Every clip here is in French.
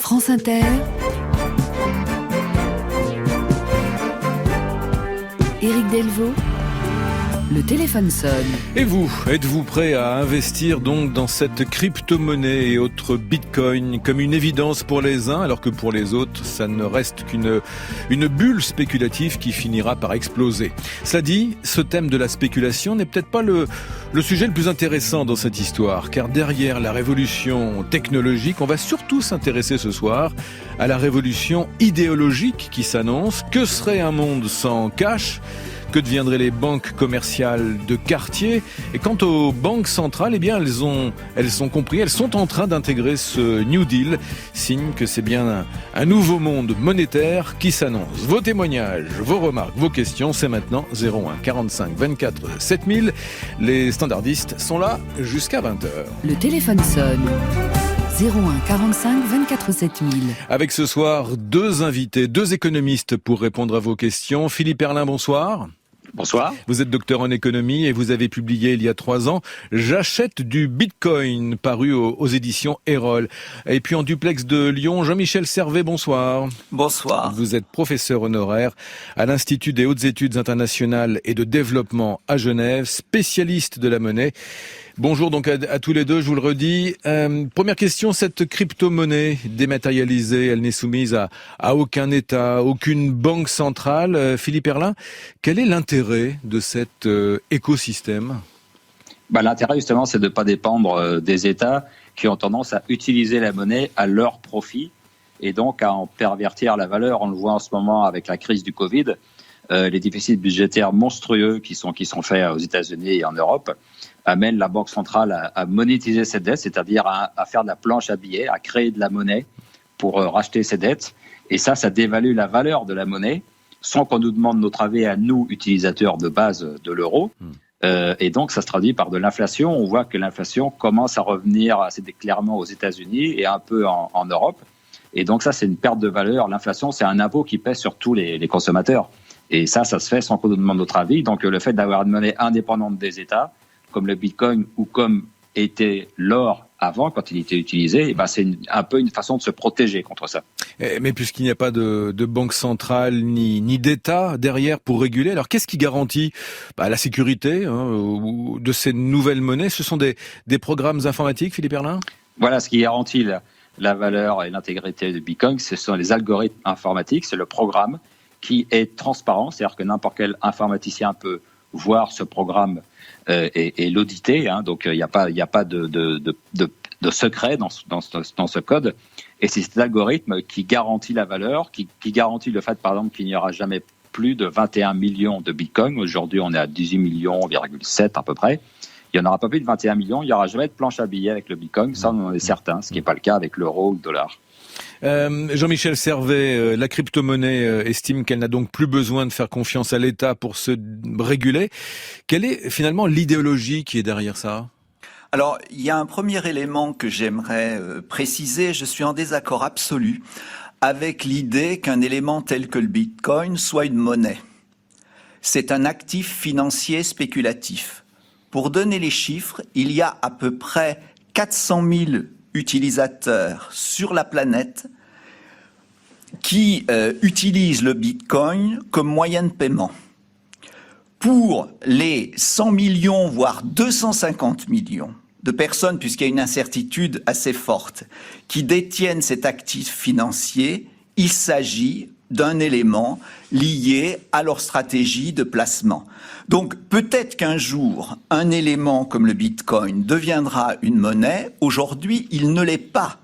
France Inter, Éric Delvaux, le téléphone sonne. Et vous, êtes-vous prêt à investir donc dans cette crypto-monnaie et autres bitcoins comme une évidence pour les uns, alors que pour les autres, ça ne reste qu'une bulle spéculative qui finira par exploser. Cela dit, ce thème de la spéculation n'est peut-être pas le sujet le plus intéressant dans cette histoire, car derrière la révolution technologique, on va surtout s'intéresser ce soir à la révolution idéologique qui s'annonce. Que serait un monde sans cash ? Que deviendraient les banques commerciales de quartier? Et quant aux banques centrales, eh bien, elles ont compris, elles sont en train d'intégrer ce New Deal, signe que c'est bien un nouveau monde monétaire qui s'annonce. Vos témoignages, vos remarques, vos questions, c'est maintenant 01 45 24 7000. Les standardistes sont là jusqu'à 20h. Le téléphone sonne. 01 45 24 7000. Avec ce soir, deux invités, deux économistes pour répondre à vos questions. Philippe Erlin, bonsoir. Bonsoir. Vous êtes docteur en économie et vous avez publié il y a 3 ans « J'achète du Bitcoin » paru aux éditions Erol. Et puis en duplex de Lyon, Jean-Michel Servet, bonsoir. Bonsoir. Vous êtes professeur honoraire à l'Institut des hautes études internationales et de développement à Genève, spécialiste de la monnaie. Bonjour donc à tous les deux, je vous le redis. Première question, cette crypto-monnaie dématérialisée, elle n'est soumise à aucun État, aucune banque centrale. Philippe Erlin, quel est l'intérêt de cet écosystème ? L'intérêt justement, c'est de ne pas dépendre des États qui ont tendance à utiliser la monnaie à leur profit et donc à en pervertir la valeur. On le voit en ce moment avec la crise du Covid, les déficits budgétaires monstrueux qui sont faits aux États-Unis et en Europe amène la Banque centrale à monétiser cette dette, c'est-à-dire à faire de la planche à billets, à créer de la monnaie pour racheter ses dettes. Et ça dévalue la valeur de la monnaie sans qu'on nous demande notre avis à nous, utilisateurs de base de l'euro. Et donc, ça se traduit par de l'inflation. On voit que l'inflation commence à revenir assez clairement aux États-Unis et un peu en Europe. Et donc, ça, c'est une perte de valeur. L'inflation, c'est un impôt qui pèse sur tous les consommateurs. Et ça se fait sans qu'on nous demande notre avis. Donc, le fait d'avoir une monnaie indépendante des États, comme le Bitcoin ou comme était l'or avant, quand il était utilisé, c'est un peu une façon de se protéger contre ça. Mais puisqu'il n'y a pas de banque centrale ni d'État derrière pour réguler, alors qu'est-ce qui garantit la sécurité de ces nouvelles monnaies ? Ce sont des programmes informatiques, Philippe Erlin ? Voilà, ce qui garantit la valeur et l'intégrité du Bitcoin, ce sont les algorithmes informatiques, c'est le programme qui est transparent, c'est-à-dire que n'importe quel informaticien peut voir ce programme et l'auditer, donc il n'y a pas de secret dans ce code. Et c'est cet algorithme qui garantit la valeur, qui garantit le fait, par exemple, qu'il n'y aura jamais plus de 21 millions de bitcoins. Aujourd'hui, on est à 18 millions,7 à peu près. Il n'y en aura pas plus de 21 millions. Il n'y aura jamais de planche à billets avec le bitcoin. Ça, on en est certain, ce qui n'est pas le cas avec l'euro ou le dollar. Jean-Michel Servet, la crypto-monnaie estime qu'elle n'a donc plus besoin de faire confiance à l'État pour se réguler. Quelle est finalement l'idéologie qui est derrière ça ? Alors, il y a un premier élément que j'aimerais préciser. Je suis en désaccord absolu avec l'idée qu'un élément tel que le Bitcoin soit une monnaie. C'est un actif financier spéculatif. Pour donner les chiffres, il y a à peu près 400 000 utilisateurs sur la planète qui utilisent le Bitcoin comme moyen de paiement. Pour les 100 millions, voire 250 millions de personnes, puisqu'il y a une incertitude assez forte, qui détiennent cet actif financier, il s'agit d'un élément lié à leur stratégie de placement. Donc peut-être qu'un jour, un élément comme le Bitcoin deviendra une monnaie. Aujourd'hui, il ne l'est pas.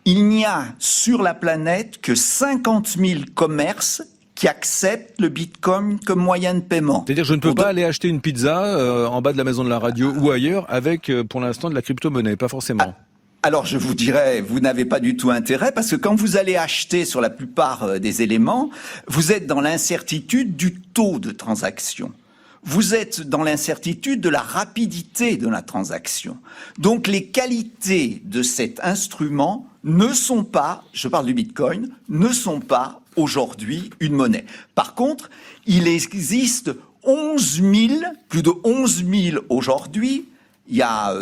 Il n'y a sur la planète que 50 000 commerces qui acceptent le Bitcoin comme moyen de paiement. C'est-à-dire je ne peux pas aller acheter une pizza en bas de la maison de la radio ou ailleurs avec pour l'instant de la crypto-monnaie, pas forcément. Alors je vous dirais, vous n'avez pas du tout intérêt parce que quand vous allez acheter sur la plupart des éléments, vous êtes dans l'incertitude du taux de transaction. Vous êtes dans l'incertitude de la rapidité de la transaction. Donc les qualités de cet instrument ne sont pas, je parle du Bitcoin, ne sont pas aujourd'hui une monnaie. Par contre, il existe 11 000, plus de 11 000 aujourd'hui. Il y a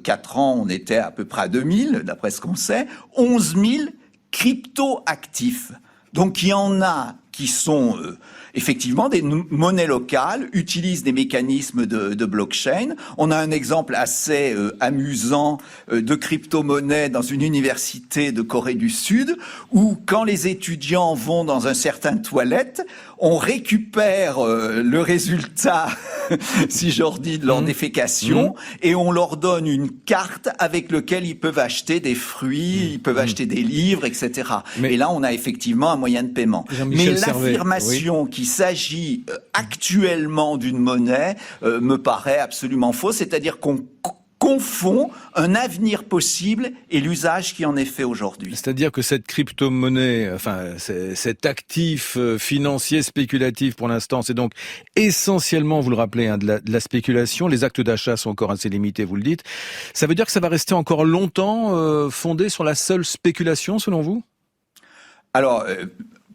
4 ans, on était à peu près à 2 000, d'après ce qu'on sait. 11 000 crypto-actifs. Donc il y en a qui sont effectivement des monnaies locales, utilisent des mécanismes de blockchain. On a un exemple assez amusant de crypto-monnaie dans une université de Corée du Sud, où quand les étudiants vont dans un certain toilette, on récupère le résultat, si j'en dis, de leur défécation, et on leur donne une carte avec laquelle ils peuvent acheter des fruits, ils peuvent acheter des livres, etc. Et là, on a effectivement un moyen de paiement. Mais l'affirmation qu'il s'agit actuellement d'une monnaie me paraît absolument fausse, c'est-à-dire qu'on confond un avenir possible et l'usage qui en est fait aujourd'hui. C'est-à-dire que cette crypto-monnaie, enfin cet actif financier spéculatif pour l'instant, c'est donc essentiellement, vous le rappelez, de la spéculation. Les actes d'achat sont encore assez limités, vous le dites. Ça veut dire que ça va rester encore longtemps fondé sur la seule spéculation, selon vous ? Alors,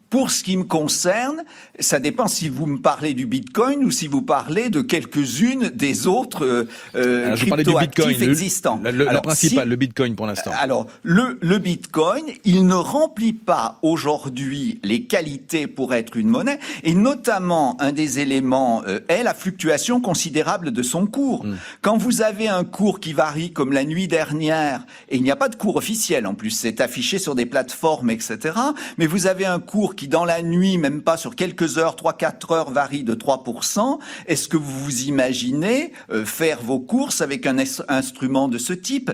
pour ce qui me concerne, ça dépend si vous me parlez du Bitcoin ou si vous parlez de quelques-unes des autres crypto-actifs existants. Le principal, le Bitcoin pour l'instant. Alors, le Bitcoin, il ne remplit pas aujourd'hui les qualités pour être une monnaie, et notamment un des éléments est la fluctuation considérable de son cours. Quand vous avez un cours qui varie comme la nuit dernière, et il n'y a pas de cours officiel en plus, c'est affiché sur des plateformes, etc., mais vous avez un cours qui dans la nuit, même pas sur quelques heures, 3-4 heures, varie de 3%, est-ce que vous vous imaginez faire vos courses avec un instrument de ce type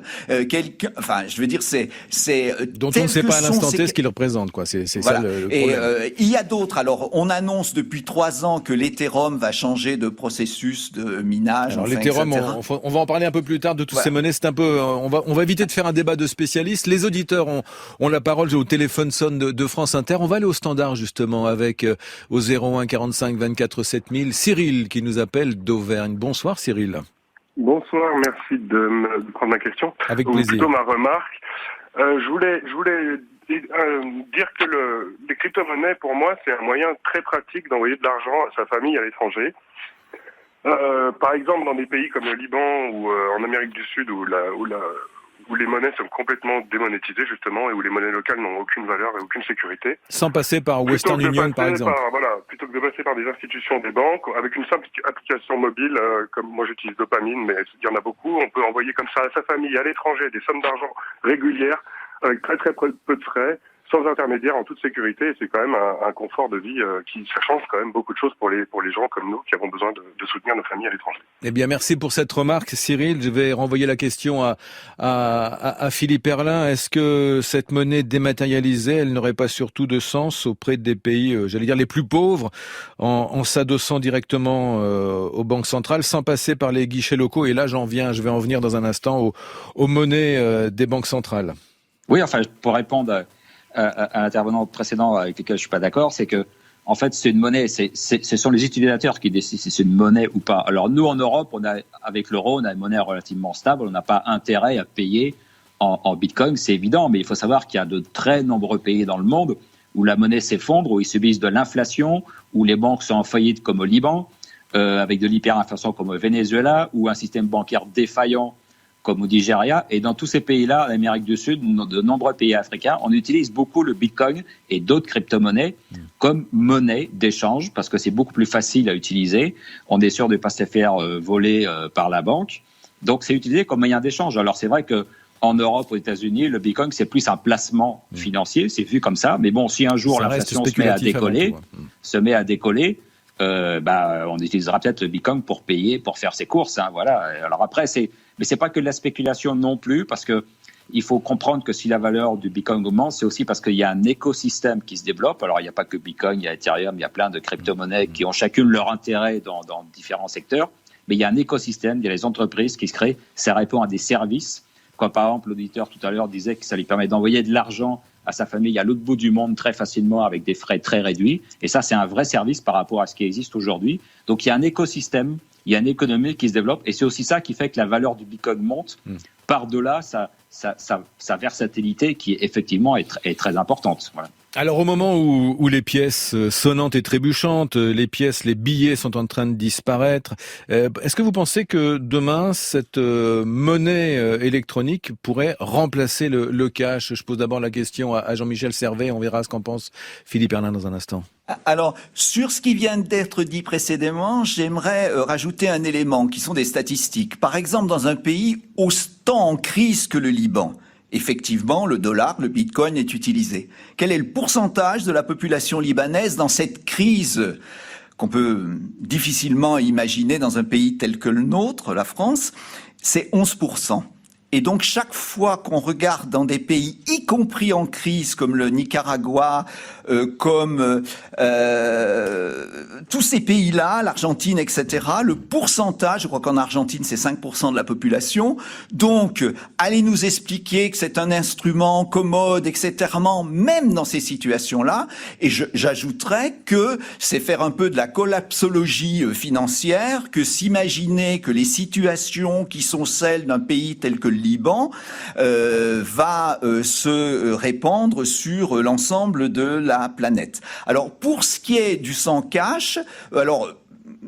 enfin, je veux dire, c'est dont on ne sait pas à l'instant T ce qu'il représente, quoi. C'est voilà. Ça le problème. Et il y a d'autres. Alors, on annonce depuis 3 ans que l'Ethereum va changer de processus de minage. Alors, l'Ethereum, on va en parler un peu plus tard de toutes ces monnaies. C'est un peu, on va éviter de faire un débat de spécialistes. Les auditeurs ont la parole. J'ai au téléphone sonne de France Inter. On va aller au standard justement avec au 01 45 24 7000 Cyril qui nous appelle d'Auvergne. Bonsoir Cyril. Bonsoir, merci de prendre ma question. Avec plaisir. Ou plutôt ma remarque. Je voulais dire que les crypto-monnaies, pour moi, c'est un moyen très pratique d'envoyer de l'argent à sa famille à l'étranger. Par exemple, dans des pays comme le Liban ou en Amérique du Sud où les monnaies sont complètement démonétisées, justement, et où les monnaies locales n'ont aucune valeur et aucune sécurité. Sans passer par Western Union, par exemple. Plutôt que de passer par des institutions, des banques, avec une simple application mobile, comme moi j'utilise Dopamine, mais il y en a beaucoup, on peut envoyer comme ça à sa famille, à l'étranger, des sommes d'argent régulières, avec très très peu de frais, sans intermédiaire, en toute sécurité, et c'est quand même un confort de vie ça change quand même beaucoup de choses pour les gens comme nous qui avons besoin de soutenir nos familles à l'étranger. Eh bien, merci pour cette remarque, Cyril. Je vais renvoyer la question à Philippe Herlin. Est-ce que cette monnaie dématérialisée, elle n'aurait pas surtout de sens auprès des pays, j'allais dire les plus pauvres, en s'adossant directement aux banques centrales, sans passer par les guichets locaux? Et là, je vais en venir dans un instant aux monnaies des banques centrales. Oui, enfin, pour répondre à l'intervenant précédent avec lequel je suis pas d'accord, c'est que en fait c'est une monnaie, ce sont les utilisateurs qui décident si c'est une monnaie ou pas. Alors nous en Europe, avec l'euro, on a une monnaie relativement stable, on n'a pas intérêt à payer en Bitcoin, c'est évident, mais il faut savoir qu'il y a de très nombreux pays dans le monde où la monnaie s'effondre, où ils subissent de l'inflation, où les banques sont en faillite comme au Liban, avec de l'hyperinflation comme au Venezuela, ou un système bancaire défaillant comme au Nigeria, et dans tous ces pays-là, en Amérique du Sud, de nombreux pays africains, on utilise beaucoup le Bitcoin et d'autres crypto-monnaies comme monnaie d'échange, parce que c'est beaucoup plus facile à utiliser. On est sûr de ne pas se faire voler par la banque. Donc, c'est utilisé comme moyen d'échange. Alors, c'est vrai que en Europe, aux États-Unis, le Bitcoin, c'est plus un placement financier, c'est vu comme ça. Mais bon, si un jour l'inflation se met à décoller, on utilisera peut-être le Bitcoin pour payer, pour faire ses courses. Voilà. Alors après, mais c'est pas que de la spéculation non plus, parce que il faut comprendre que si la valeur du Bitcoin augmente, c'est aussi parce qu'il y a un écosystème qui se développe. Alors il n'y a pas que Bitcoin, il y a Ethereum, il y a plein de crypto-monnaies qui ont chacune leur intérêt dans différents secteurs. Mais il y a un écosystème, il y a les entreprises qui se créent. Ça répond à des services. Comme par exemple l'auditeur tout à l'heure disait que ça lui permet d'envoyer de l'argent à sa famille à l'autre bout du monde très facilement avec des frais très réduits. Et ça, c'est un vrai service par rapport à ce qui existe aujourd'hui. Donc il y a un écosystème, il y a une économie qui se développe, et c'est aussi ça qui fait que la valeur du Bitcoin monte par-delà sa versatilité qui effectivement est très importante. Voilà. Alors au moment où les pièces sonnantes et trébuchantes, les billets sont en train de disparaître, est-ce que vous pensez que demain, cette monnaie électronique pourrait remplacer le cash? Je pose d'abord la question à Jean-Michel Servet, on verra ce qu'en pense Philippe Herlin dans un instant. Alors, sur ce qui vient d'être dit précédemment, j'aimerais rajouter un élément qui sont des statistiques. Par exemple, dans un pays autant en crise que le Liban, effectivement, le dollar, le bitcoin est utilisé. Quel est le pourcentage de la population libanaise dans cette crise qu'on peut difficilement imaginer dans un pays tel que le nôtre, la France? C'est 11%. Et donc, chaque fois qu'on regarde dans des pays, y compris en crise, comme le Nicaragua, comme tous ces pays-là, l'Argentine, etc., le pourcentage, je crois qu'en Argentine, c'est 5% de la population. Donc, allez nous expliquer que c'est un instrument commode, etc., même dans ces situations-là. Et j'ajouterais que c'est faire un peu de la collapsologie financière, que s'imaginer que les situations qui sont celles d'un pays tel que le Liban va se répandre sur l'ensemble de la planète. Alors, pour ce qui est du sans cash, alors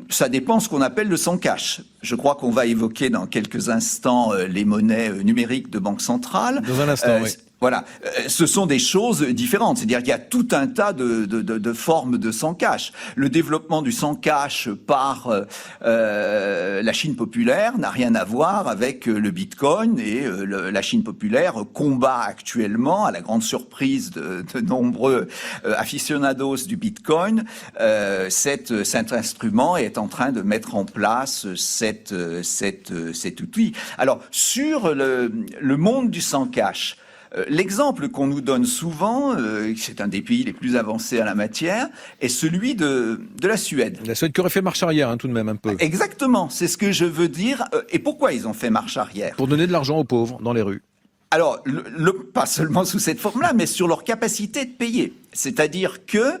ça dépend ce qu'on appelle le sans cash. Je crois qu'on va évoquer dans quelques instants les monnaies numériques de banque centrale. Dans un instant, oui. Voilà, ce sont des choses différentes. C'est-à-dire qu'il y a tout un tas de formes de sans cash. Le développement du sans cash par la Chine populaire n'a rien à voir avec le Bitcoin, et la Chine populaire combat actuellement, à la grande surprise de nombreux aficionados du Bitcoin, cet instrument est en train de mettre en place cet outil. Alors, sur le monde du sans cash, l'exemple qu'on nous donne souvent, c'est un des pays les plus avancés à la matière, est celui de la Suède. La Suède qui aurait fait marche arrière, tout de même, un peu. Exactement, c'est ce que je veux dire. Et pourquoi ils ont fait marche arrière? Pour donner de l'argent aux pauvres dans les rues. Alors, pas seulement sous cette forme-là, mais sur leur capacité de payer. C'est-à-dire que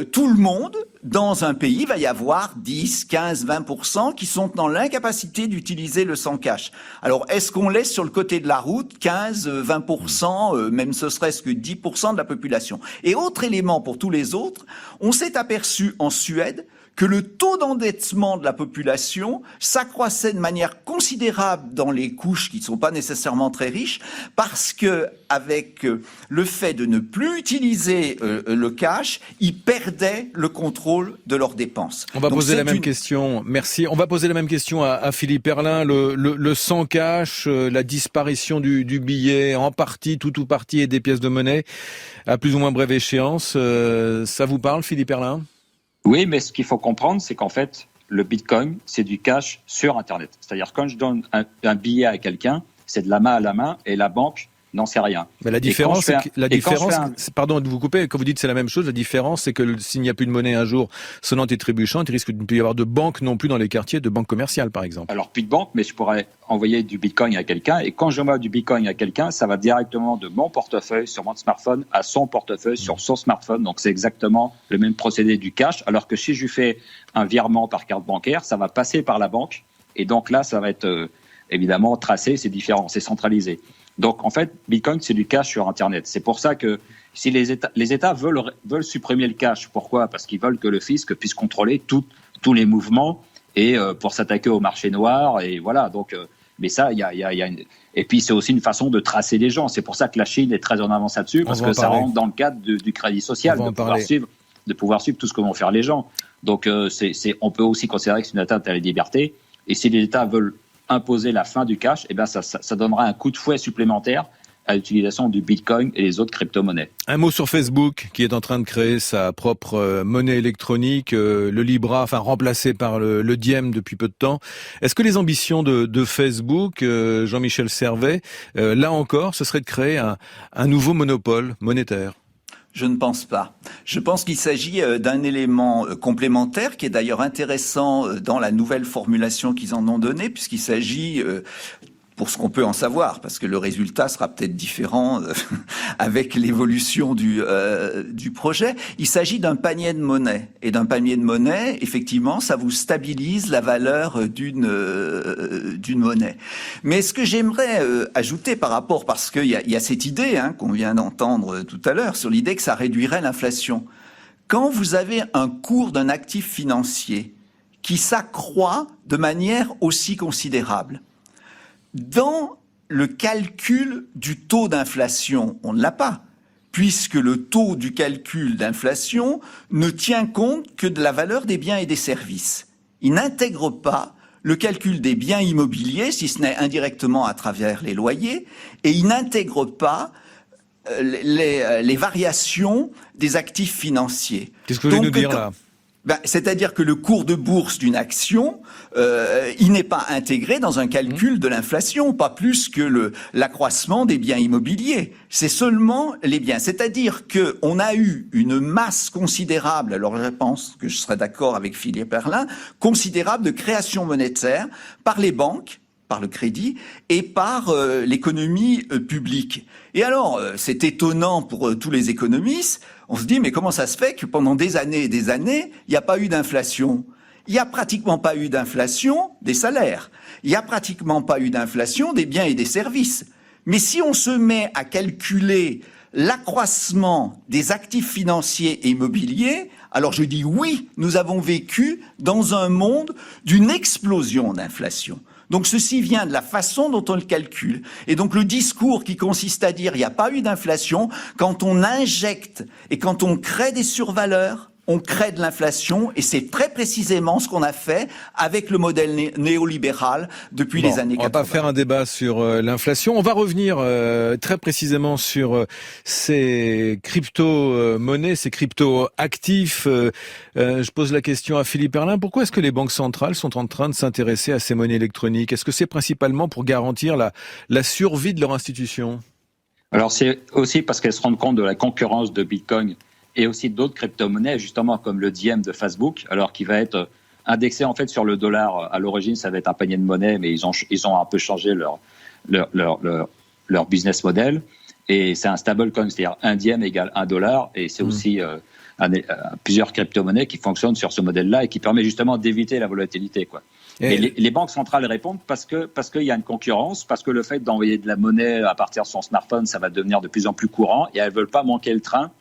tout le monde, dans un pays, va y avoir 10, 15, 20% qui sont dans l'incapacité d'utiliser le sans cash. Alors, est-ce qu'on laisse sur le côté de la route 15, 20%, même ce serait-ce que 10% de la population? Et autre élément pour tous les autres, on s'est aperçu en Suède que le taux d'endettement de la population s'accroissait de manière considérable dans les couches qui ne sont pas nécessairement très riches, parce que avec le fait de ne plus utiliser le cash, ils perdaient le contrôle de leurs dépenses. On va poser la même question. Merci. On va poser la même question à Philippe Herlin. Le sans cash, la disparition du billet en partie, tout ou partie, et des pièces de monnaie à plus ou moins brève échéance. Ça vous parle, Philippe Herlin? Oui, mais ce qu'il faut comprendre, c'est qu'en fait, le Bitcoin, c'est du cash sur Internet. C'est-à-dire, quand je donne un billet à quelqu'un, c'est de la main à la main, et la banque n'en sait rien. Mais la différence, pardon de vous couper, quand vous dites c'est la même chose, la différence, c'est que s'il n'y a plus de monnaie un jour sonnante et trébuchante, il risque de ne plus y avoir de banque non plus dans les quartiers, de banques commerciales, par exemple. Alors, plus de banque, mais je pourrais envoyer du Bitcoin à quelqu'un, et quand j'envoie du Bitcoin à quelqu'un, ça va directement de mon portefeuille sur mon smartphone à son portefeuille sur son smartphone. Donc, c'est exactement le même procédé du cash, alors que si je lui fais un virement par carte bancaire, ça va passer par la banque, et donc là, ça va être évidemment tracé, c'est différent, c'est centralisé. Donc, en fait, Bitcoin, c'est du cash sur Internet. C'est pour ça que si les États veulent supprimer le cash, pourquoi? Parce qu'ils veulent que le fisc puisse contrôler tous les mouvements et pour s'attaquer au marché noir. Et voilà. Donc, mais ça, et puis c'est aussi une façon de tracer les gens. C'est pour ça que la Chine est très en avance là-dessus, parce que ça rentre dans le cadre du crédit social, de pouvoir suivre tout ce que vont faire les gens. Donc, on peut aussi considérer que c'est une atteinte à la liberté. Et si les États veulent imposer la fin du cash, eh bien ça donnera un coup de fouet supplémentaire à l'utilisation du Bitcoin et les autres crypto-monnaies. Un mot sur Facebook, qui est en train de créer sa propre monnaie électronique, le Libra, remplacé par le Diem depuis peu de temps. Est-ce que les ambitions de Facebook, Jean-Michel Servet, là encore, ce serait de créer un nouveau monopole monétaire? Je ne pense pas. Je pense qu'il s'agit d'un élément complémentaire qui est d'ailleurs intéressant dans la nouvelle formulation qu'ils en ont donnée, puisqu'il s'agit pour ce qu'on peut en savoir, parce que le résultat sera peut-être différent avec l'évolution du projet. Il s'agit d'un panier de monnaie. Et d'un panier de monnaie, effectivement, ça vous stabilise la valeur d'une monnaie. Mais ce que j'aimerais ajouter par rapport, parce qu'il y a cette idée qu'on vient d'entendre tout à l'heure, sur l'idée que ça réduirait l'inflation. Quand vous avez un cours d'un actif financier qui s'accroît de manière aussi considérable, dans le calcul du taux d'inflation, on ne l'a pas, puisque le taux du calcul d'inflation ne tient compte que de la valeur des biens et des services. Il n'intègre pas le calcul des biens immobiliers, si ce n'est indirectement à travers les loyers, et il n'intègre pas les variations des actifs financiers. Qu'est-ce que vous voulez nous dire là ? C'est-à-dire que le cours de bourse d'une action, il n'est pas intégré dans un calcul de l'inflation, pas plus que l'accroissement des biens immobiliers. C'est seulement les biens. C'est-à-dire qu'on a eu une masse considérable, alors je pense que je serais d'accord avec Philippe Herrlin, considérable de création monétaire par les banques, par le crédit et par l'économie publique. Et alors, c'est étonnant pour tous les économistes. On se dit, mais comment ça se fait que pendant des années et des années, il n'y a pas eu d'inflation ? Il n'y a pratiquement pas eu d'inflation des salaires. Il n'y a pratiquement pas eu d'inflation des biens et des services. Mais si on se met à calculer l'accroissement des actifs financiers et immobiliers, alors je dis oui, nous avons vécu dans un monde d'une explosion d'inflation. Donc ceci vient de la façon dont on le calcule. Et donc le discours qui consiste à dire il n'y a pas eu d'inflation, quand on injecte et quand on crée des survaleurs, on crée de l'inflation, et c'est très précisément ce qu'on a fait avec le modèle néolibéral depuis les années 80. On va pas faire un débat sur l'inflation. On va revenir très précisément sur ces crypto-monnaies, ces crypto-actifs. Je pose la question à Philippe Herrlin. Pourquoi est-ce que les banques centrales sont en train de s'intéresser à ces monnaies électroniques ? Est-ce que c'est principalement pour garantir la survie de leur institution ? Alors c'est aussi parce qu'elles se rendent compte de la concurrence de Bitcoin et aussi d'autres crypto-monnaies, justement comme le Diem de Facebook, alors qui va être indexé en fait sur le dollar. À l'origine, ça va être un panier de monnaie, mais ils ont un peu changé leur business model. Et c'est un stablecoin, c'est-à-dire un Diem égale $1. Et c'est aussi plusieurs crypto-monnaies qui fonctionnent sur ce modèle-là et qui permet justement d'éviter la volatilité, quoi. Et les banques centrales répondent parce qu'il y a une concurrence, parce que le fait d'envoyer de la monnaie à partir de son smartphone, ça va devenir de plus en plus courant et elles veulent pas manquer le train.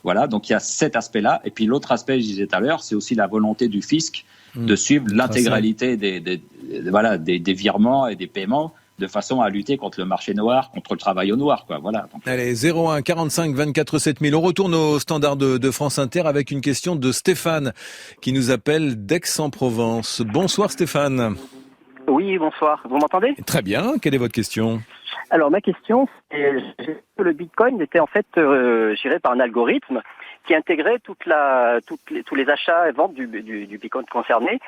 Voilà, donc il y a cet aspect-là. Et puis l'autre aspect, je disais tout à l'heure, c'est aussi la volonté du fisc de suivre l'intégralité des virements et des paiements de façon à lutter contre le marché noir, contre le travail au noir, quoi. Voilà. Donc, allez, 01 45 24 7000. On retourne au standard de France Inter avec une question de Stéphane qui nous appelle d'Aix-en-Provence. Bonsoir Stéphane. Oui, bonsoir. Vous m'entendez ? Très bien. Quelle est votre question ? Alors, ma question, c'est que le Bitcoin était en fait géré par un algorithme qui intégrait tous les achats et ventes du Bitcoin concerné.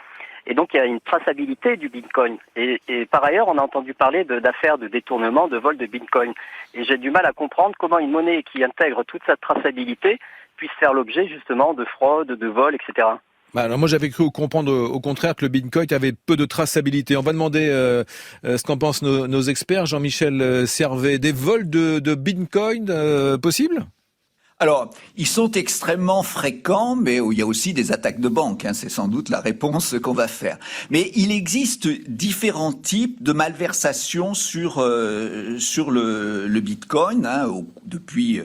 Et donc, il y a une traçabilité du Bitcoin. Et par ailleurs, on a entendu parler d'affaires de détournement, de vol de Bitcoin. Et j'ai du mal à comprendre comment une monnaie qui intègre toute cette traçabilité puisse faire l'objet justement de fraude, de vol, etc. Alors moi j'avais cru comprendre au contraire que le Bitcoin avait peu de traçabilité. On va demander ce qu'en pensent nos experts. Jean-Michel Servet, des vols de Bitcoin possibles ? Alors, ils sont extrêmement fréquents, mais il y a aussi des attaques de banque. C'est sans doute la réponse qu'on va faire. Mais il existe différents types de malversations sur le Bitcoin, depuis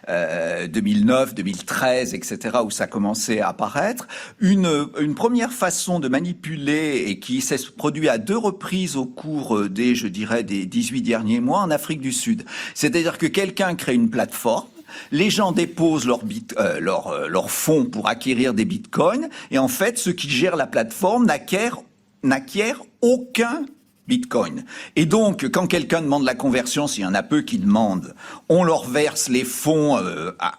2009, 2013, etc., où ça commençait à apparaître. Une première façon de manipuler et qui s'est produit à 2 reprises au cours des 18 derniers mois en Afrique du Sud. C'est-à-dire que quelqu'un crée une plateforme. Les gens déposent leurs fonds pour acquérir des bitcoins et en fait, ceux qui gèrent la plateforme n'acquièrent aucun bitcoin. Et donc, quand quelqu'un demande la conversion, s'il y en a peu qui demandent, on leur verse les fonds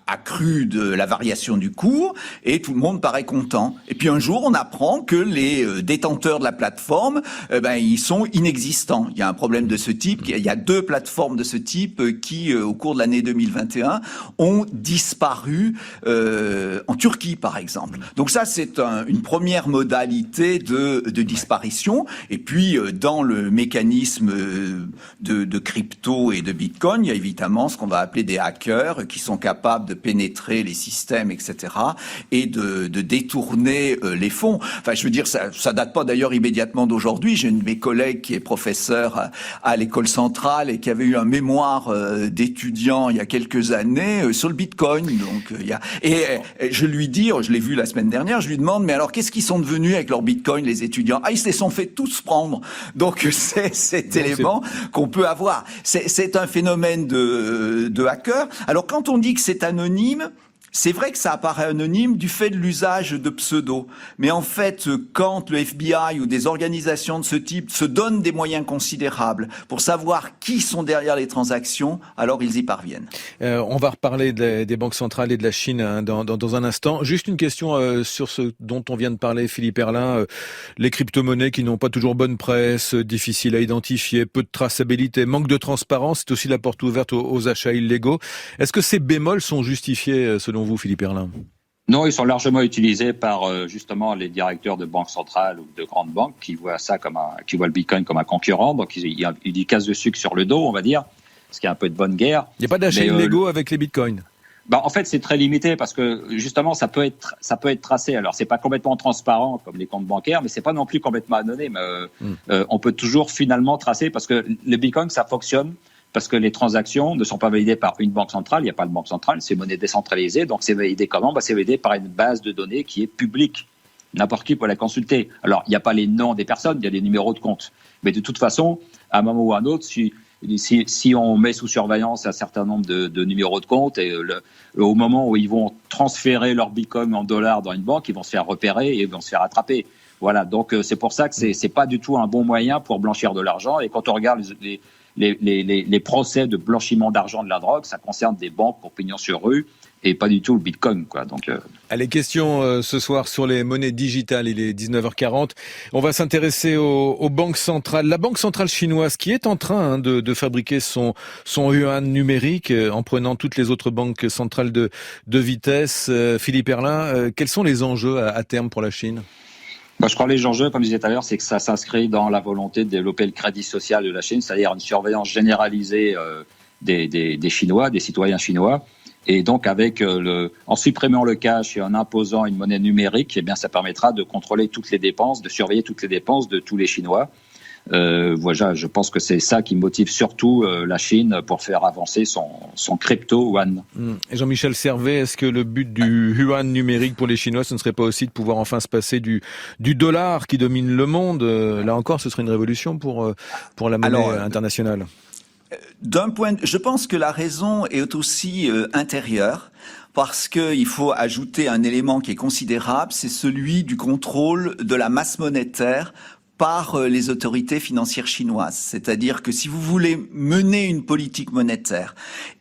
accrus de la variation du cours et tout le monde paraît content. Et puis un jour, on apprend que les détenteurs de la plateforme, ils sont inexistants. Il y a un problème de ce type. Il y a 2 plateformes de ce type qui, au cours de l'année 2021, ont disparu en Turquie, par exemple. Donc ça, c'est une première modalité de disparition. Et puis, dans le même mécanisme de crypto et de Bitcoin. Il y a évidemment ce qu'on va appeler des hackers qui sont capables de pénétrer les systèmes, etc., et de détourner les fonds. Enfin, je veux dire, ça date pas d'ailleurs immédiatement d'aujourd'hui. J'ai une de mes collègues qui est professeur à l'école centrale et qui avait eu un mémoire d'étudiant il y a quelques années sur le Bitcoin. Donc, je lui dis, je l'ai vu la semaine dernière, je lui demande, mais alors qu'est-ce qu'ils sont devenus avec leur Bitcoin, les étudiants? Ah, ils se les sont fait tous prendre. Donc c'est cet élément qu'on peut avoir. C'est un phénomène de hacker. Alors quand on dit que c'est anonyme, c'est vrai que ça apparaît anonyme du fait de l'usage de pseudos. Mais en fait, quand le FBI ou des organisations de ce type se donnent des moyens considérables pour savoir qui sont derrière les transactions, alors ils y parviennent. On va reparler des banques centrales et de la Chine dans un instant. Juste une question sur ce dont on vient de parler, Philippe Herlin. Les crypto-monnaies qui n'ont pas toujours bonne presse, difficiles à identifier, peu de traçabilité, manque de transparence, c'est aussi la porte ouverte aux achats illégaux. Est-ce que ces bémols sont justifiés selon vous, Philippe Herlin? Non, ils sont largement utilisés par justement les directeurs de banques centrales ou de grandes banques qui voient ça qui voient le Bitcoin comme un concurrent. Donc ils y cassent de sucre sur le dos, on va dire, ce qui est un peu de bonne guerre. Il n'y a pas d'achats illégaux avec les Bitcoins? En fait, c'est très limité parce que justement, ça peut être tracé. Alors, c'est pas complètement transparent comme les comptes bancaires, mais c'est pas non plus complètement anonyme. On peut toujours finalement tracer parce que le Bitcoin, ça fonctionne. Parce que les transactions ne sont pas validées par une banque centrale, il n'y a pas de banque centrale, c'est monnaie décentralisée, donc c'est validé comment? C'est validé par une base de données qui est publique. N'importe qui peut la consulter. Alors, il n'y a pas les noms des personnes, il y a les numéros de compte. Mais de toute façon, à un moment ou à un autre, si on met sous surveillance un certain nombre de numéros de compte, et au moment où ils vont transférer leur Bitcoin en dollars dans une banque, ils vont se faire repérer et ils vont se faire attraper. Voilà, donc c'est pour ça que c'est pas du tout un bon moyen pour blanchir de l'argent. Et quand on regarde les procès de blanchiment d'argent de la drogue, ça concerne des banques pour pignon sur rue et pas du tout le Bitcoin, quoi. Donc, Allez, question ce soir sur les monnaies digitales. Il est 19h40. On va s'intéresser aux banques centrales. La banque centrale chinoise qui est en train de fabriquer son yuan numérique en prenant toutes les autres banques centrales de vitesse. Philippe Herlin, quels sont les enjeux à terme pour la Chine? je crois que les enjeux, comme je disais tout à l'heure, c'est que ça s'inscrit dans la volonté de développer le crédit social de la Chine, c'est-à-dire une surveillance généralisée des Chinois, des citoyens chinois. Et donc, en supprimant le cash et en imposant une monnaie numérique, eh bien, ça permettra de contrôler toutes les dépenses, de surveiller toutes les dépenses de tous les Chinois. Voilà, je pense que c'est ça qui motive surtout la Chine pour faire avancer son crypto yuan. Et Jean-Michel Servet, est-ce que le but du yuan numérique pour les Chinois, ce ne serait pas aussi de pouvoir enfin se passer du dollar qui domine le monde? Là encore, ce serait une révolution pour la monnaie internationale. Je pense que la raison est aussi intérieure. Parce qu'il faut ajouter un élément qui est considérable, c'est celui du contrôle de la masse monétaire par les autorités financières chinoises. C'est-à-dire que si vous voulez mener une politique monétaire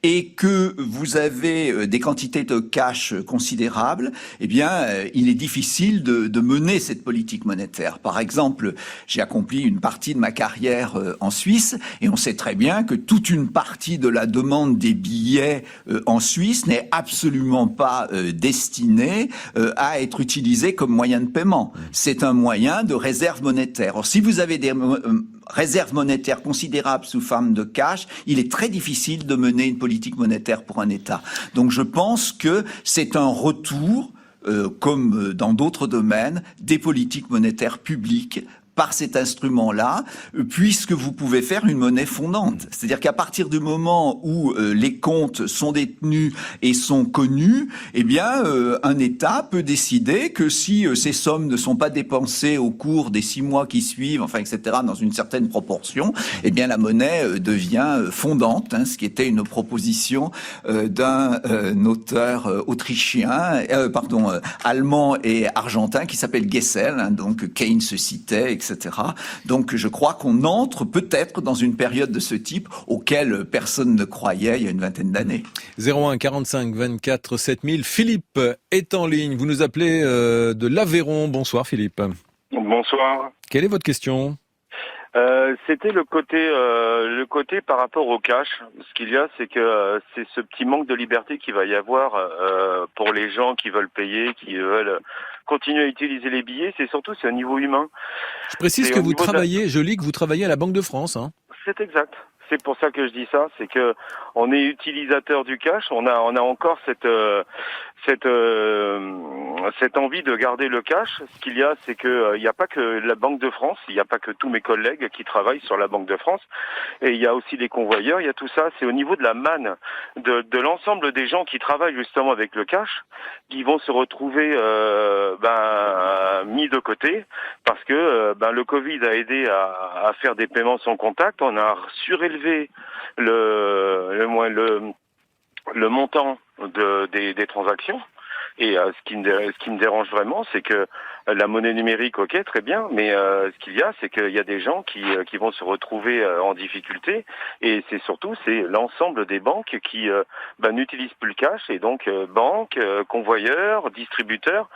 et que vous avez des quantités de cash considérables, eh bien, il est difficile de mener cette politique monétaire. Par exemple, j'ai accompli une partie de ma carrière en Suisse et on sait très bien que toute une partie de la demande des billets en Suisse n'est absolument pas destinée à être utilisée comme moyen de paiement. C'est un moyen de réserve monétaire. Alors, si vous avez des réserves monétaires considérables sous forme de cash, il est très difficile de mener une politique monétaire pour un État. Donc je pense que c'est un retour, comme dans d'autres domaines, des politiques monétaires publiques par cet instrument-là, puisque vous pouvez faire une monnaie fondante. C'est-à-dire qu'à partir du moment où les comptes sont détenus et sont connus, eh bien, un État peut décider que si ces sommes ne sont pas dépensées au cours des 6 mois qui suivent, enfin, etc., dans une certaine proportion, eh bien, la monnaie devient fondante, ce qui était une proposition d'un auteur allemand et argentin, qui s'appelle Gessel, donc Keynes se citait, etc. Donc je crois qu'on entre peut-être dans une période de ce type auquel personne ne croyait il y a une vingtaine d'années. 01 45 24 7000. Philippe est en ligne. Vous nous appelez de l'Aveyron. Bonsoir Philippe. Bonsoir. Quelle est votre question? C'était le côté par rapport au cash. Ce qu'il y a, c'est que c'est ce petit manque de liberté qu'il va y avoir pour les gens qui veulent payer, qui veulent continuer à utiliser les billets, c'est au niveau humain. Je précise que vous travaillez, je lis que vous travaillez à la Banque de France. Hein. C'est exact. C'est pour ça que je dis ça, c'est que on est utilisateur du cash, on a encore cette envie de garder le cash. Ce qu'il y a, c'est que il n'y a pas que la Banque de France, il n'y a pas que tous mes collègues qui travaillent sur la Banque de France, et il y a aussi les convoyeurs, il y a tout ça. C'est au niveau de la manne de l'ensemble des gens qui travaillent justement avec le cash, qui vont se retrouver mis de côté parce que le Covid a aidé à faire des paiements sans contact. On a surélevé le montant des transactions. Et ce qui me dérange vraiment, c'est que la monnaie numérique, ok, très bien, mais ce qu'il y a, c'est qu'il y a des gens qui vont se retrouver en difficulté, et c'est l'ensemble des banques qui n'utilisent plus le cash, et donc banques, convoyeurs, distributeurs,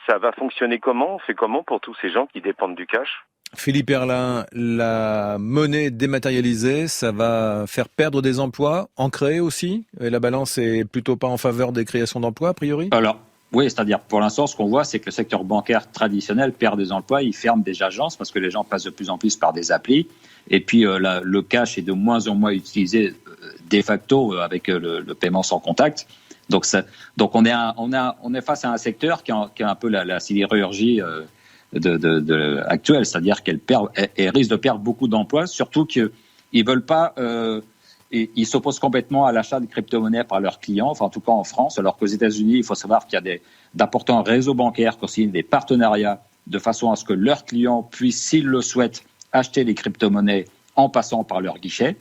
ça va fonctionner comment? On fait comment pour tous ces gens qui dépendent du cash? Philippe Herlin, la monnaie dématérialisée, ça va faire perdre des emplois, en créer aussi? Et la balance est plutôt pas en faveur des créations d'emplois, a priori? Alors, oui, c'est-à-dire, pour l'instant, ce qu'on voit, c'est que le secteur bancaire traditionnel perd des emplois, il ferme des agences parce que les gens passent de plus en plus par des applis. Et puis, le cash est de moins en moins utilisé de facto avec le paiement sans contact. Donc on est face à un secteur qui a un peu la sidérurgie actuelle, c'est-à-dire qu'elle risque de perdre beaucoup d'emplois, surtout qu'ils veulent pas. Ils s'opposent complètement à l'achat de crypto-monnaies par leurs clients, enfin en tout cas en France, alors qu'aux États-Unis, il faut savoir qu'il y a d'importants réseaux bancaires qui ont signé des partenariats de façon à ce que leurs clients puissent, s'ils le souhaitent, acheter des crypto-monnaies en passant par leur guichet.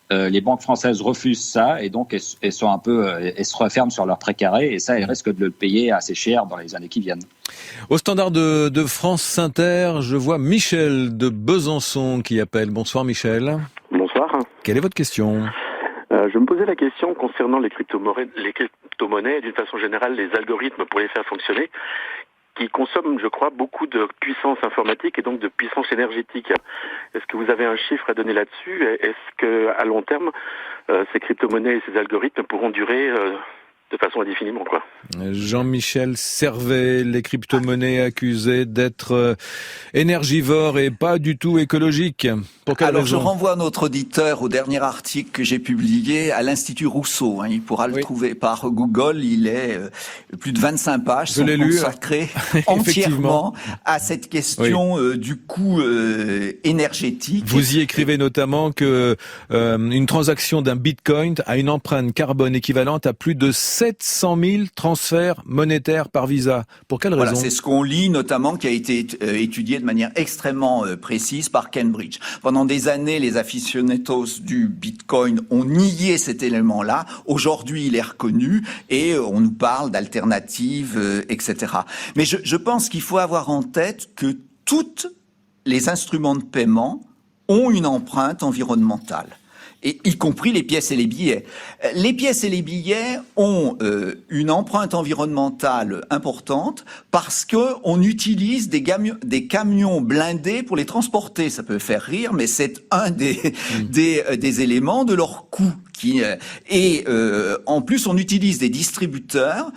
Les banques françaises refusent ça et donc elles se referment sur leur précaré, et ça, elles risquent de le payer assez cher dans les années qui viennent. Au standard de France Inter, je vois Michel de Besançon qui appelle. Bonsoir Michel. Bonsoir. Quelle est votre question? Je me posais la question concernant les crypto-monnaies et d'une façon générale les algorithmes pour les faire fonctionner, qui consomment, je crois, beaucoup de puissance informatique et donc de puissance énergétique. Est-ce que vous avez un chiffre à donner là-dessus? Est-ce que à long terme, ces crypto-monnaies et ces algorithmes pourront durer de façon indéfiniment, quoi? Jean-Michel Servet, les crypto-monnaies accusées d'être énergivores et pas du tout écologiques. Pour quelle raison? Je renvoie notre auditeur au dernier article que j'ai publié à l'Institut Rousseau. Il pourra le trouver par Google. Il est plus de 25 pages sont consacrées entièrement à cette question du coût énergétique. Vous y écrivez notamment que une transaction d'un bitcoin a une empreinte carbone équivalente à plus de 700 000 transferts monétaires par Visa. Pour quelle raison? C'est ce qu'on lit notamment, qui a été étudié de manière extrêmement précise par Cambridge. Pendant des années, les aficionados du Bitcoin ont nié cet élément-là. Aujourd'hui, il est reconnu et on nous parle d'alternatives, etc. Mais je pense qu'il faut avoir en tête que tous les instruments de paiement ont une empreinte environnementale, et y compris les pièces et les billets. Les pièces et les billets ont une empreinte environnementale importante parce que on utilise des camions blindés pour les transporter. Ça peut faire rire, mais c'est un des éléments de leur coût. En plus, on utilise des distributeurs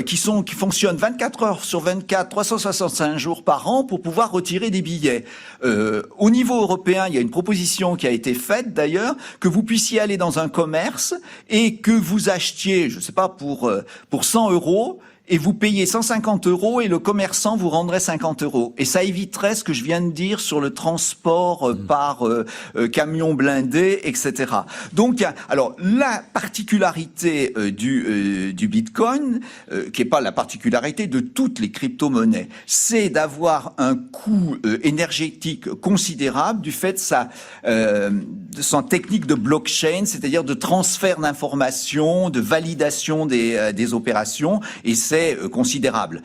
qui fonctionnent 24 heures sur 24, 365 jours par an pour pouvoir retirer des billets. Au niveau européen, il y a une proposition qui a été faite d'ailleurs, que vous puissiez aller dans un commerce et que vous achetiez, je sais pas, pour 100 €, et vous payez 150 € et le commerçant vous rendrait 50 €. Et ça éviterait ce que je viens de dire sur le transport par camion blindé, etc. Donc, alors la particularité du Bitcoin, qui est pas la particularité de toutes les crypto-monnaies, c'est d'avoir un coût énergétique considérable du fait de son technique de blockchain, c'est-à-dire de transfert d'informations, de validation des opérations, et c'est considérable.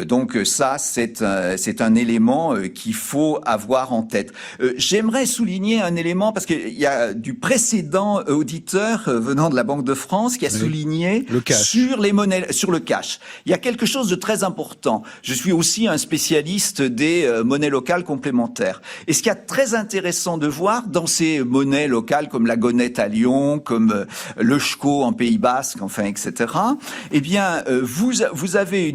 Donc ça, c'est un élément qu'il faut avoir en tête. J'aimerais souligner un élément, parce qu'il y a du précédent auditeur venant de la Banque de France qui a souligné sur les monnaies, sur le cash. Il y a quelque chose de très important. Je suis aussi un spécialiste des monnaies locales complémentaires. Et ce qu'il y a de très intéressant de voir dans ces monnaies locales comme la gonette à Lyon, comme le Schko en Pays Basque, enfin, etc., eh bien, vous vous avez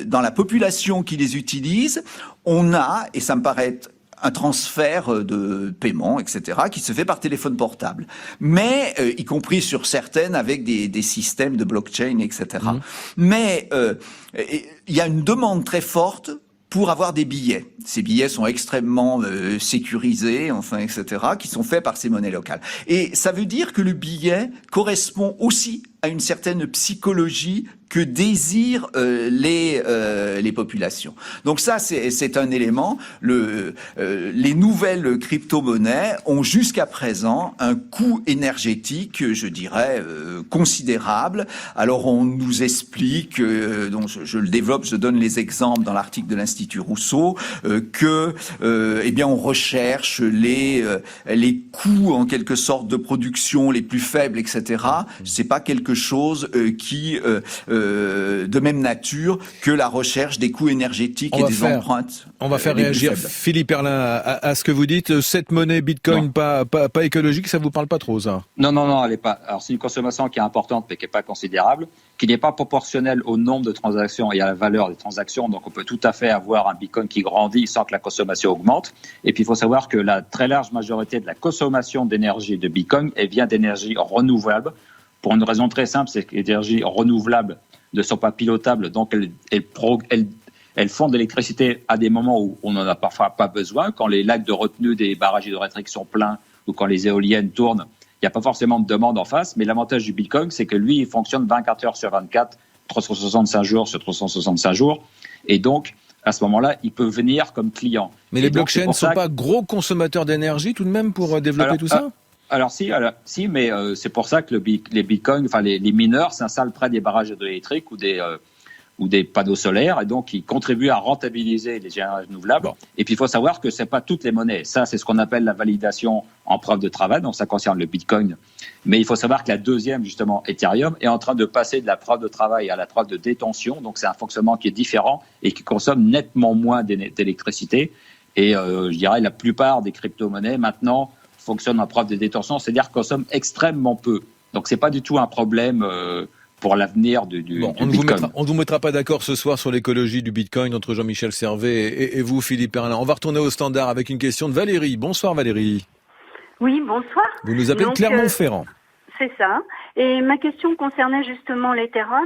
dans la population qui les utilise, on a, et ça me paraît être un transfert de paiement, etc., qui se fait par téléphone portable. Mais, y compris sur certaines avec des systèmes de blockchain, etc. Mais il y a une demande très forte pour avoir des billets. Ces billets sont extrêmement sécurisés, enfin, etc., qui sont faits par ces monnaies locales. Et ça veut dire que le billet correspond aussi à une certaine psychologie que désirent les populations. Donc ça, c'est un élément. Les nouvelles crypto-monnaies ont jusqu'à présent un coût énergétique, je dirais, considérable. Alors on nous explique, donc je le développe, je donne les exemples dans l'article de l'Institut Rousseau, que eh bien on recherche les coûts en quelque sorte de production les plus faibles, etc. C'est pas quelque chose qui de même nature que la recherche des coûts énergétiques et des empreintes. On va faire réagir Philippe Herlin à ce que vous dites. Cette monnaie Bitcoin pas écologique, ça vous parle pas trop, ça? Non, elle est pas. Alors c'est une consommation qui est importante mais qui est pas considérable, qui n'est pas proportionnelle au nombre de transactions et à la valeur des transactions. Donc on peut tout à fait avoir un Bitcoin qui grandit sans que la consommation augmente. Et puis il faut savoir que la très large majorité de la consommation d'énergie de Bitcoin vient d'énergie renouvelable. Pour une raison très simple, c'est que les énergies renouvelables ne sont pas pilotables, donc elles font de l'électricité à des moments où on n'en a parfois pas besoin. Quand les lacs de retenue des barrages hydroélectriques sont pleins ou quand les éoliennes tournent, il n'y a pas forcément de demande en face. Mais l'avantage du Bitcoin, c'est que lui, il fonctionne 24 heures sur 24, 365 jours sur 365 jours. Et donc, à ce moment-là, il peut venir comme client. Mais les blockchains ne sont pas gros consommateurs d'énergie tout de de même pour développer tout ça? Alors si, mais c'est pour ça que les bitcoins, enfin les mineurs s'installent près des barrages hydroélectriques ou des panneaux solaires, et donc ils contribuent à rentabiliser les énergies renouvelables. Bon. Et puis il faut savoir que c'est pas toutes les monnaies. Ça, c'est ce qu'on appelle la validation en preuve de travail. Donc ça concerne le bitcoin. Mais il faut savoir que la deuxième, justement, Ethereum, est en train de passer de la preuve de travail à la preuve de détention. Donc c'est un fonctionnement qui est différent et qui consomme nettement moins d'électricité. Et je dirais la plupart des crypto-monnaies maintenant fonctionne en preuve de détention, c'est-à-dire consomme extrêmement peu. Donc c'est pas du tout un problème pour l'avenir du Bitcoin. On ne vous mettra pas d'accord ce soir sur l'écologie du Bitcoin entre Jean-Michel Servet et vous, Philippe Herlin. On va retourner au standard avec une question de Valérie. Bonsoir Valérie. Oui, bonsoir. Vous nous appelez de Clermont-Ferrand. C'est ça. Et ma question concernait justement l'Ethereum.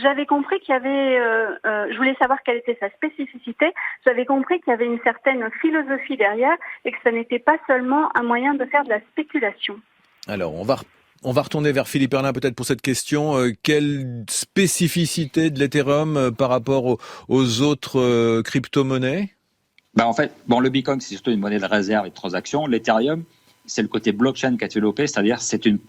J'avais compris qu'il y avait, je voulais savoir quelle était sa spécificité. J'avais compris qu'il y avait une certaine philosophie derrière et que ça n'était pas seulement un moyen de faire de la spéculation. Alors, on va retourner vers Philippe Herlin peut-être pour cette question. Quelle spécificité de l'Ethereum par rapport aux autres crypto-monnaies? En fait, le Bitcoin, c'est surtout une monnaie de réserve et de transaction. L'Ethereum, c'est le côté blockchain qu'a développé, c'est-à-dire c'est une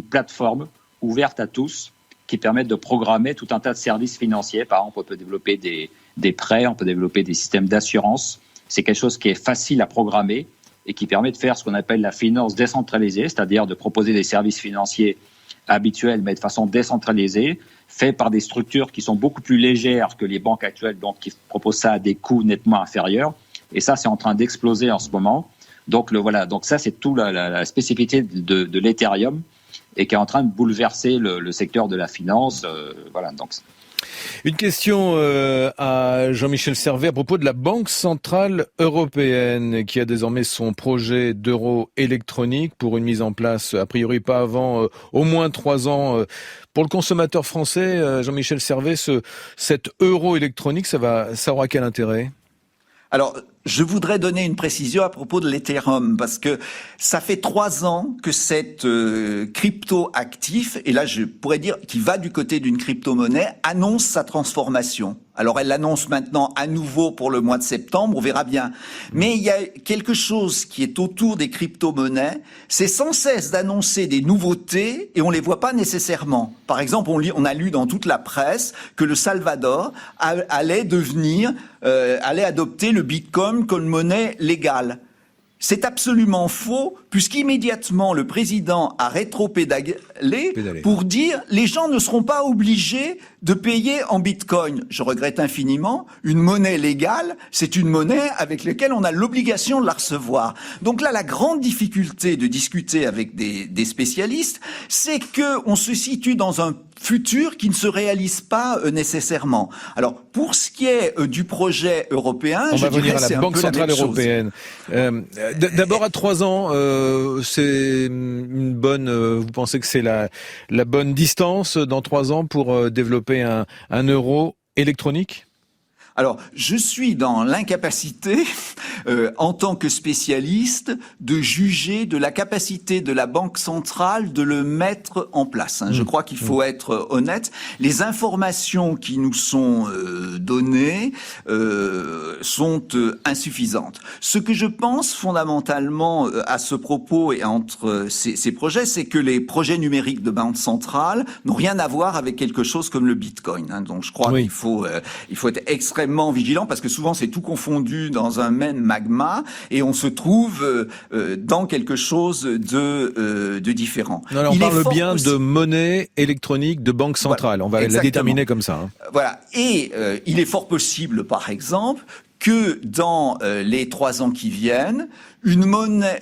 plateforme ouverte à tous qui permet de programmer tout un tas de services financiers. Par exemple, on peut développer des prêts, on peut développer des systèmes d'assurance. C'est quelque chose qui est facile à programmer et qui permet de faire ce qu'on appelle la finance décentralisée, c'est-à-dire de proposer des services financiers habituels mais de façon décentralisée, faits par des structures qui sont beaucoup plus légères que les banques actuelles, donc qui proposent ça à des coûts nettement inférieurs. Et ça, c'est en train d'exploser en ce moment. Donc donc ça c'est tout la spécificité de l'Ethereum et qui est en train de bouleverser le secteur de la finance. Donc. Une question à Jean-Michel Servet à propos de la Banque Centrale Européenne qui a désormais son projet d'euro électronique pour une mise en place a priori pas avant au moins 3 ans. Pour le consommateur français, Jean-Michel Servet, cet euro électronique, ça aura quel intérêt ? Alors, je voudrais donner une précision à propos de l'Ethereum, parce que ça fait 3 ans que cette crypto-actif, et là je pourrais dire qu'il va du côté d'une crypto-monnaie, annonce sa transformation. Alors elle l'annonce maintenant à nouveau pour le mois de septembre, on verra bien. Mais il y a quelque chose qui est autour des crypto-monnaies, c'est sans cesse d'annoncer des nouveautés et on les voit pas nécessairement. Par exemple, on a lu dans toute la presse que le Salvador allait adopter le Bitcoin comme monnaie légale. C'est absolument faux puisqu'immédiatement le président a rétropédalé pour dire les gens ne seront pas obligés de payer en bitcoin. Je regrette infiniment. Une monnaie légale, c'est une monnaie avec laquelle on a l'obligation de la recevoir. Donc là, la grande difficulté de discuter avec des spécialistes, c'est que on se situe dans un futur qui ne se réalise pas nécessairement. Alors, pour ce qui est du projet européen, on va venir à la Banque Centrale Européenne. D'abord, à 3 ans, c'est une bonne. Vous pensez que c'est la bonne distance dans 3 ans pour développer un euro électronique ? Alors, je suis dans l'incapacité, en tant que spécialiste, de juger de la capacité de la Banque centrale de le mettre en place. Je crois qu'il faut être honnête. Les informations qui nous sont données sont insuffisantes. Ce que je pense fondamentalement à ce propos et entre ces projets, c'est que les projets numériques de Banque centrale n'ont rien à voir avec quelque chose comme le Bitcoin. Donc, je crois qu'il faut être extrêmement vigilant parce que souvent c'est tout confondu dans un même magma et on se trouve dans quelque chose de différent. Non, on parle bien de monnaie électronique de banque centrale. Voilà, on va la déterminer comme ça. Voilà. Et il est fort possible, par exemple, que dans les 3 ans qui viennent, une monnaie,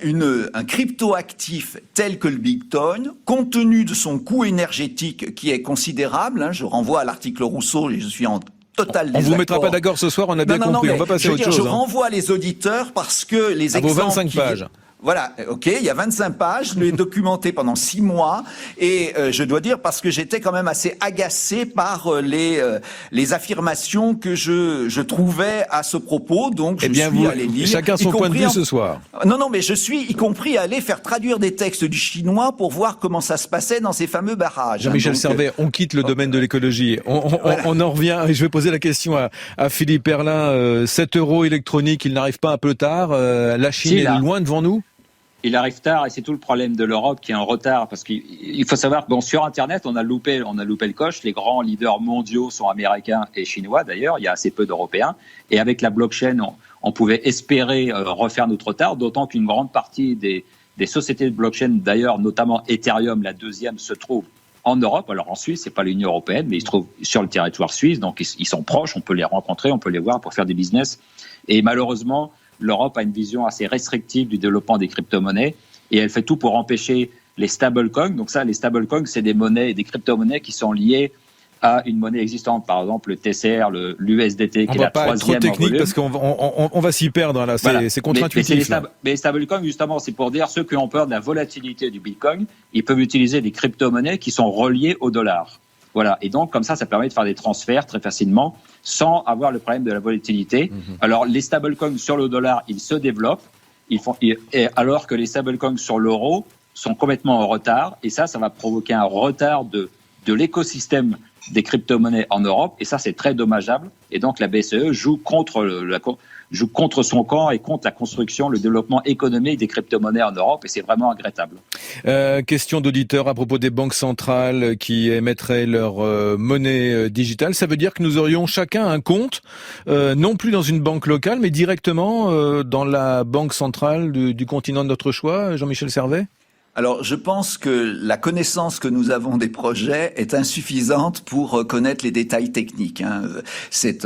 un cryptoactif tel que le Bitcoin, compte tenu de son coût énergétique qui est considérable, je renvoie à l'article Rousseau et je suis en total désaccord. On vous mettra pas d'accord ce soir, on a bien compris. On va passer à autre chose. Je renvoie les auditeurs parce que les exemples. À vos 25 pages. Voilà, ok, il y a 25 pages, je l'ai documenté pendant 6 mois et je dois dire parce que j'étais quand même assez agacé par les affirmations que je trouvais à ce propos, donc je suis allé lire. Chacun son point de vue ce soir. Non, mais je suis y compris allé faire traduire des textes du chinois pour voir comment ça se passait dans ces fameux barrages. Jean-Michel Servet, on quitte le domaine de l'écologie. On en revient, et je vais poser la question à Philippe Herlin. 7 euros électroniques, il n'arrive pas un peu tard. La Chine est loin devant nous. Il arrive tard et c'est tout le problème de l'Europe qui est en retard parce qu'il faut savoir que sur Internet on a loupé le coche. Les grands leaders mondiaux sont américains et chinois d'ailleurs. Il y a assez peu d'Européens et avec la blockchain on pouvait espérer refaire notre retard. D'autant qu'une grande partie des sociétés de blockchain d'ailleurs, notamment Ethereum, la deuxième, se trouve en Europe. Alors en Suisse, c'est pas l'Union européenne, mais ils se trouvent sur le territoire suisse. Donc ils sont proches. On peut les rencontrer, on peut les voir pour faire des business. Et malheureusement, l'Europe a une vision assez restrictive du développement des crypto-monnaies et elle fait tout pour empêcher les stablecoins. Donc ça, les stablecoins, c'est des monnaies et des crypto-monnaies qui sont liées à une monnaie existante. Par exemple, le TCR, l'USDT, qui est la troisième en volume. On va pas être trop technique parce qu'on va s'y perdre là. C'est contre-intuitif. Mais les stablecoins, justement, c'est pour dire ceux qui ont peur de la volatilité du Bitcoin, ils peuvent utiliser des crypto-monnaies qui sont reliées au dollar. Voilà. Et donc, comme ça permet de faire des transferts très facilement sans avoir le problème de la volatilité. Alors, les stablecoins sur le dollar, ils se développent, alors que les stablecoins sur l'euro sont complètement en retard. Et ça va provoquer un retard de l'écosystème des crypto-monnaies en Europe. Et ça, c'est très dommageable. Et donc, la BCE joue contre son camp et contre la construction, le développement économique des crypto-monnaies en Europe, et c'est vraiment regrettable. Question d'auditeur à propos des banques centrales qui émettraient leur monnaie digitale. Ça veut dire que nous aurions chacun un compte, non plus dans une banque locale, mais directement dans la banque centrale du continent de notre choix, Jean-Michel Servet ? Alors, je pense que la connaissance que nous avons des projets est insuffisante pour connaître les détails techniques. C'est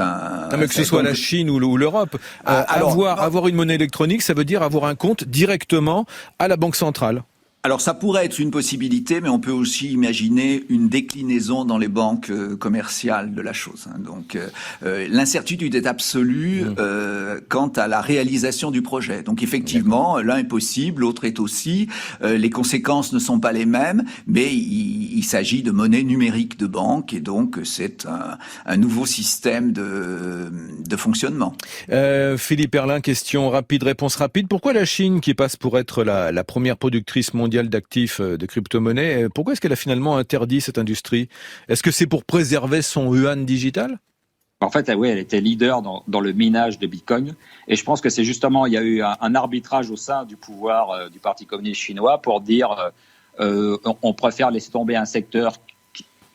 mais que ce soit la Chine ou l'Europe, avoir une monnaie électronique, ça veut dire avoir un compte directement à la banque centrale. Alors ça pourrait être une possibilité, mais on peut aussi imaginer une déclinaison dans les banques commerciales de la chose. Donc l'incertitude est absolue quant à la réalisation du projet. Donc effectivement, l'un est possible, l'autre est aussi. Les conséquences ne sont pas les mêmes, mais il s'agit de monnaie numérique de banque et donc c'est un nouveau système de fonctionnement. Philippe Herlin, question rapide, réponse rapide. Pourquoi la Chine, qui passe pour être la première productrice mondiale d'actifs de crypto-monnaies, pourquoi est-ce qu'elle a finalement interdit cette industrie ? Est-ce que c'est pour préserver son yuan digital ? En fait, oui, elle était leader dans le minage de Bitcoin. Et je pense que c'est justement, il y a eu un arbitrage au sein du pouvoir du Parti communiste chinois pour dire on préfère laisser tomber un secteur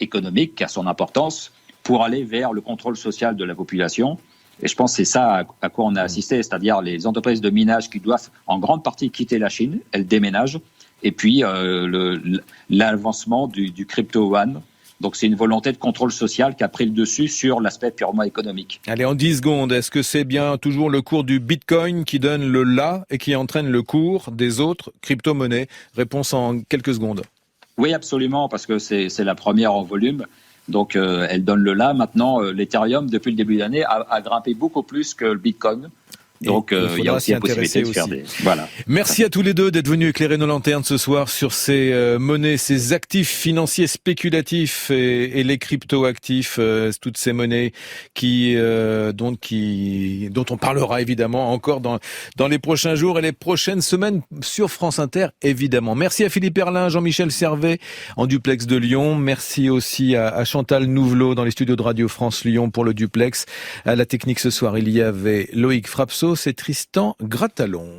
économique qui a son importance pour aller vers le contrôle social de la population. Et je pense que c'est ça à quoi on a assisté, c'est-à-dire les entreprises de minage qui doivent en grande partie quitter la Chine, elles déménagent, et puis l'avancement du crypto yuan. Donc c'est une volonté de contrôle social qui a pris le dessus sur l'aspect purement économique. Allez, en 10 secondes, est-ce que c'est bien toujours le cours du Bitcoin qui donne le là et qui entraîne le cours des autres crypto-monnaies? Réponse en quelques secondes. Oui, absolument, parce que c'est la première en volume. Donc elle donne le là. Maintenant, l'Ethereum, depuis le début de l'année, a grimpé beaucoup plus que le Bitcoin. Donc il y a aussi la possibilité de faire des... Voilà. Merci à tous les deux d'être venus éclairer nos lanternes ce soir sur ces monnaies, ces actifs financiers spéculatifs et les crypto-actifs, toutes ces monnaies dont on parlera évidemment encore dans les prochains jours et les prochaines semaines sur France Inter, évidemment. Merci à Philippe Herlin, Jean-Michel Servet en duplex de Lyon. Merci aussi à Chantal Nouvelot dans les studios de Radio France Lyon pour le duplex. À la technique ce soir, il y avait Loïc Frapso. C'est Tristan Gratalon.